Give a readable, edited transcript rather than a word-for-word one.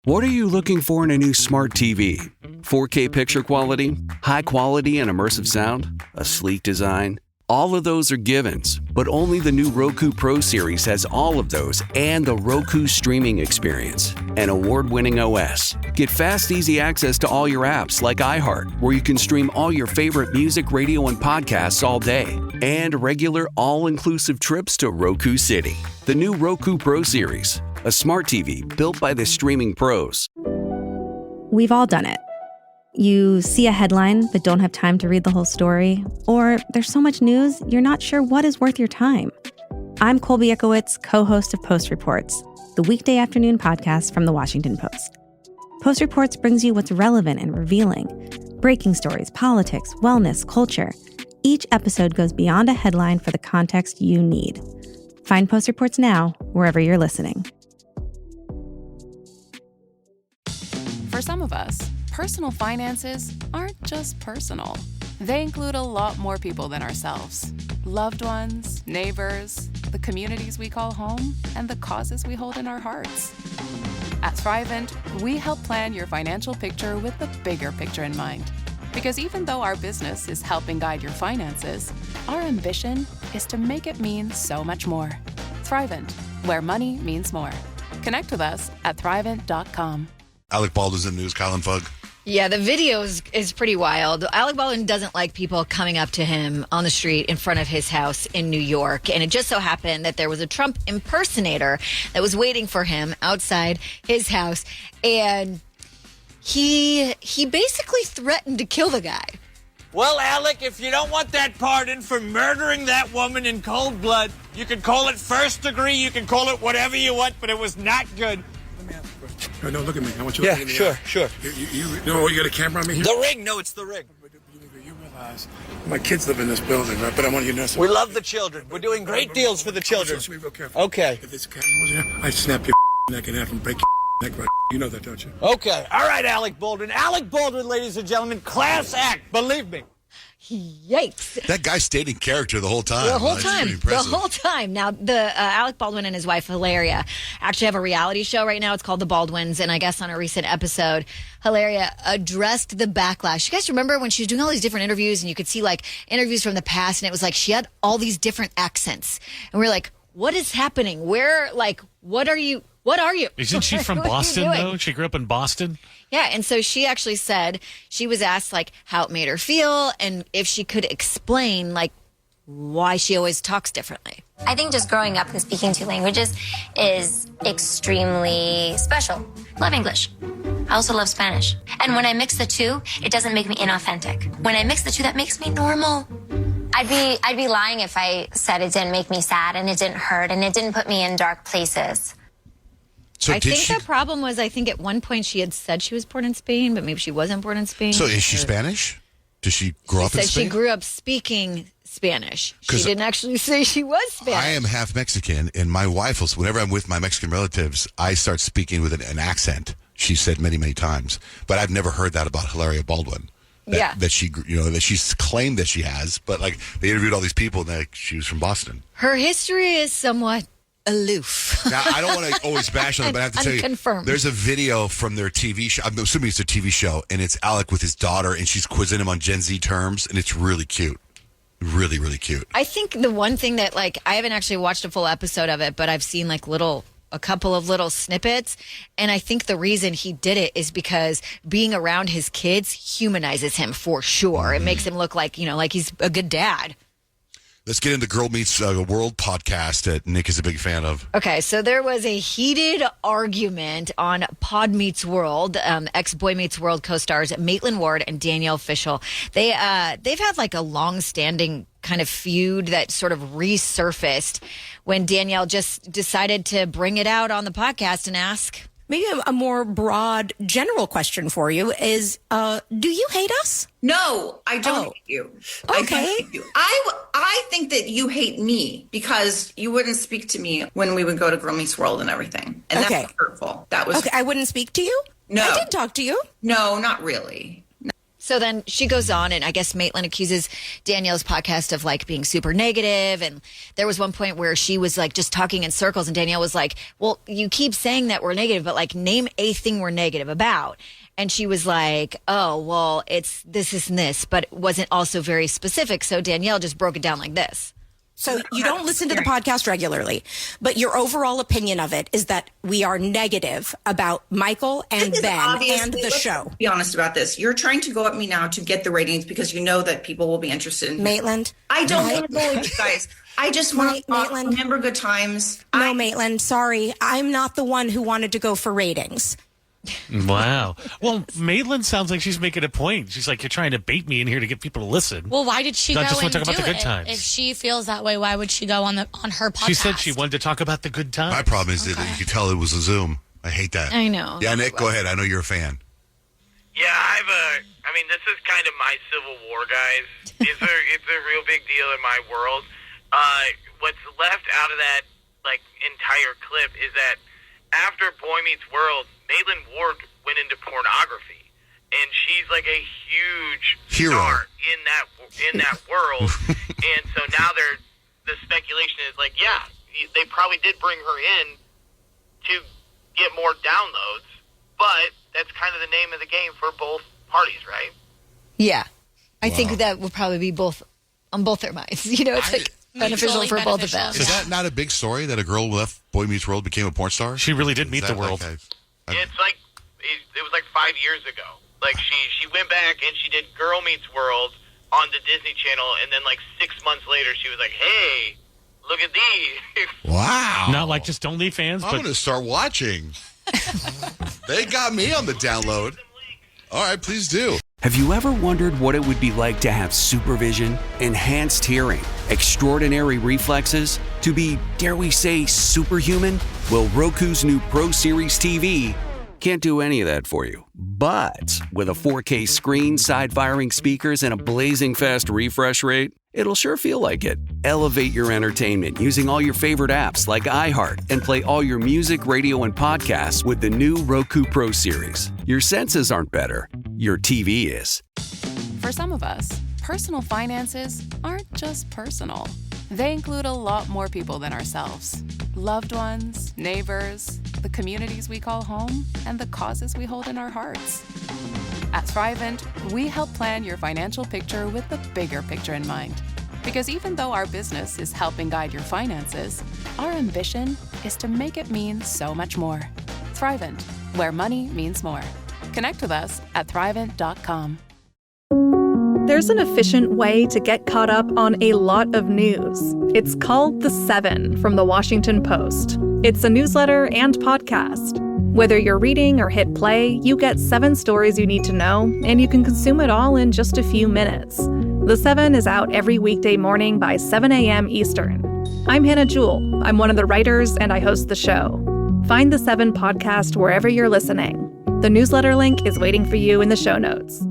What are you looking for in a new smart TV? 4K picture quality, high quality and immersive sound, a sleek design? All of those are givens, but only the new Roku Pro Series has all of those and the Roku streaming experience, an award-winning OS. Get fast, easy access to all your apps like iHeart, where you can stream all your favorite music, radio, and podcasts all day, and regular all-inclusive trips to Roku City. The new Roku Pro Series, a smart TV built by the streaming pros. We've all done it. You see a headline but don't have time to read the whole story, or there's so much news you're not sure what is worth your time. I'm Colby Ekowitz, co-host of Post Reports, the weekday afternoon podcast from The Washington Post. Post Reports brings you what's relevant and revealing. Breaking stories, politics, wellness, culture. Each episode goes beyond a headline for the context you need. Find Post Reports now, wherever you're listening. For some of us, personal finances aren't just personal. They include a lot more people than ourselves. Loved ones, neighbors, the communities we call home, and the causes we hold in our hearts. At Thrivent, we help plan your financial picture with the bigger picture in mind. Because even though our business is helping guide your finances, our ambition is to make it mean so much more. Thrivent, where money means more. Connect with us at Thrivent.com. Alec Baldwin's in the news, Colin Fugg. Yeah, the video is pretty wild. Alec Baldwin doesn't like people coming up to him on the street in front of his house in New York. And it just so happened that there was a Trump impersonator that was waiting for him outside his house. And he basically threatened to kill the guy. Well, Alec, if you don't want that pardon for murdering that woman in cold blood, you can call it first degree, you can call it whatever you want, but it was not good. No, look at me. I want you to look at me. Yeah, sure. You know, you got a camera on me here? The ring. No, it's the ring. You realize my kids live in this building, right? But I want you to know something. We love the children. We're doing great deals for the children. So be real careful. Okay. If this camera was here, I'd snap your neck in half and break your neck right. You know that, don't you? Okay. All right, Alec Baldwin. Alec Baldwin, ladies and gentlemen, class act. Believe me. Yikes. That guy stayed in character the whole time. The whole That's time. pretty impressive. The whole time. Now, the Alec Baldwin and his wife, Hilaria, actually have a reality show right now. It's called The Baldwins. And I guess on a recent episode, Hilaria addressed the backlash. You guys remember when she was doing all these different interviews and you could see like interviews from the past and it was like she had all these different accents. And we were like, what is happening? What are you? Isn't she from Boston, though? She grew up in Boston? Yeah, and so she actually said she was asked, like, how it made her feel and if she could explain, like, why she always talks differently. I think just growing up and speaking two languages is extremely special. Love English. I also love Spanish. And when I mix the two, it doesn't make me inauthentic. When I mix the two, that makes me normal. I'd be lying if I said it didn't make me sad and it didn't hurt and it didn't put me in dark places. So I think the problem was, I think at one point she had said she was born in Spain, but maybe she wasn't born in Spain. So is she Spanish? Does she grow up in Spain? She grew up speaking Spanish. She didn't actually say she was Spanish. I am half Mexican, and my wife will, whenever I'm with my Mexican relatives, I start speaking with an accent. She said many, many times. But I've never heard that about Hilaria Baldwin. That she, that she's claimed that she has. But like they interviewed all these people, and like she was from Boston. Her history is somewhat aloof. Now, I don't want to always bash on them, but I have to tell you, there's a video from their TV show. I'm assuming it's a TV show, and it's Alec with his daughter, and she's quizzing him on Gen Z terms, and it's really cute. Really, really cute. I think the one thing that, like, I haven't actually watched a full episode of it, but I've seen, like, a couple of little snippets, and I think the reason he did it is because being around his kids humanizes him for sure. It makes him look like, like he's a good dad. Let's get into Girl Meets World podcast that Nick is a big fan of. Okay, so there was a heated argument on Pod Meets World. Ex-Boy Meets World co-stars Maitland Ward and Danielle Fishel. They've had like a long-standing kind of feud that sort of resurfaced when Danielle just decided to bring it out on the podcast and ask. Maybe a more broad, general question for you is, do you hate us? No, I don't hate you. Okay. I don't hate you. I think that you hate me because you wouldn't speak to me when we would go to Girl Meets World and everything. And that was hurtful. That was okay. I wouldn't speak to you? No. I did talk to you. No, not really. No. So then she goes on, and I guess Maitland accuses Danielle's podcast of like being super negative. And there was one point where she was like just talking in circles, and Danielle was like, well, you keep saying that we're negative, but like name a thing we're negative about. And she was like, oh, well, it's this and this, but it wasn't also very specific. So Danielle just broke it down like this. So you don't listen to the podcast regularly, but your overall opinion of it is that we are negative about Michael and Ben and the show. Be honest about this. You're trying to go at me now to get the ratings because you know that people will be interested in Maitland. I don't want to go at you guys. I just want to remember good times. No, Maitland, sorry. I'm not the one who wanted to go for ratings. Wow. Well, Maitland sounds like she's making a point. She's like, you're trying to bait me in here to get people to listen. Well, why did she Not go just want and to talk do about the good it? times. If she feels that way, why would she go on her podcast? She said she wanted to talk about the good times. My problem is that you could tell it was a Zoom. I hate that. I know. Yeah, Nick, go ahead. I know you're a fan. Yeah, this is kind of my Civil War, guys. It's a real big deal in my world. What's left out of that, like, entire clip is that after Boy Meets World, Maitland Ward went into pornography, and she's like a huge star in that world. And so now the speculation is like, yeah, they probably did bring her in to get more downloads, but that's kind of the name of the game for both parties, right? Yeah. I think that would probably be on both their minds. You know, it's like beneficial for both of them. Is that not a big story that a girl who left Boy Meets World became a porn star? She really did meet the world. It's like, it was like 5 years ago. Like, she went back and she did Girl Meets World on the Disney Channel, and then like 6 months later, she was like, hey, look at these. Wow. Not like just OnlyFans, I'm going to start watching. They got me on the download. All right, please do. Have you ever wondered what it would be like to have supervision, enhanced hearing, extraordinary reflexes, to be, dare we say, superhuman? Well, Roku's new Pro Series TV can't do any of that for you. But with a 4K screen, side-firing speakers, and a blazing fast refresh rate, it'll sure feel like it. Elevate your entertainment using all your favorite apps like iHeart and play all your music, radio, and podcasts with the new Roku Pro Series. Your senses aren't better. Your TV is. For some of us, personal finances aren't just personal. They include a lot more people than ourselves. Loved ones, neighbors, the communities we call home, and the causes we hold in our hearts. At Thrivent, we help plan your financial picture with the bigger picture in mind. Because even though our business is helping guide your finances, our ambition is to make it mean so much more. Thrivent, where money means more. Connect with us at Thrivent.com. There's an efficient way to get caught up on a lot of news. It's called The Seven from The Washington Post. It's a newsletter and podcast. Whether you're reading or hit play, you get 7 stories you need to know, and you can consume it all in just a few minutes. The Seven is out every weekday morning by 7 a.m. Eastern. I'm Hannah Jewell. I'm one of the writers, and I host the show. Find The Seven podcast wherever you're listening. The newsletter link is waiting for you in the show notes.